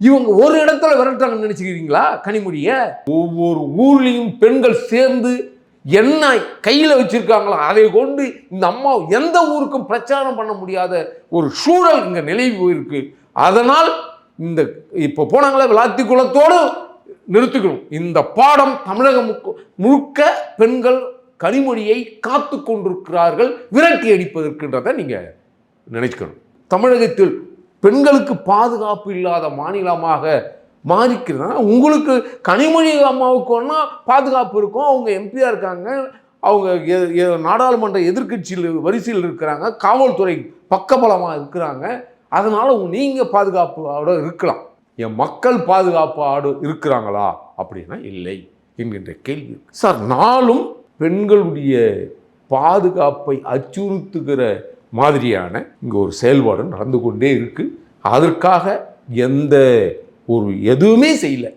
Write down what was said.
இவங்க ஒரு இடத்துல விரட்டாங்கன்னு நினைச்சுக்கிறீங்களா கனிமொழிய? ஒவ்வொரு ஊர்லயும் பெண்கள் சேர்ந்து என்ன கையில வச்சிருக்காங்களோ அதை கொண்டு இந்த அம்மா எந்த ஊருக்கும் பிரச்சாரம் பண்ண முடியாத ஒரு சூழல் இங்க நிலவி போயிருக்கு. அதனால் இந்த இப்ப போனாங்களே விளாத்தி குளத்தோடு நிறுத்திக்கணும். இந்த பாடம் தமிழகம் முழுக்க பெண்கள் கனிமொழியை காத்து கொண்டிருக்கிறார்கள் விரட்டி அடிப்பதற்குன்றதை நீங்க நினைச்சுக்கணும். தமிழகத்தில் பெண்களுக்கு பாதுகாப்பு இல்லாத மாநிலமாக மாறிக்கிறதுனா உங்களுக்கு கனிமொழி அம்மாவுக்கு ஒன்றா பாதுகாப்பு இருக்கும். அவங்க எம்பியாக இருக்காங்க, அவங்க நாடாளுமன்ற எதிர்கட்சியில் வரிசையில் இருக்கிறாங்க, காவல்துறை பக்கபலமாக இருக்கிறாங்க. அதனால் நீங்கள் பாதுகாப்போடு இருக்கலாம். என் மக்கள் பாதுகாப்போடு இருக்கிறாங்களா அப்படின்னா இல்லை என்கின்ற கேள்வி. சார், நாளும் பெண்களுடைய பாதுகாப்பை அச்சுறுத்துகிற மாதிரியான இங்கே ஒரு செயல்பாடு நடந்து கொண்டே இருக்குது. அதற்காக எந்த ஒரு எதுவுமே செய்யலை.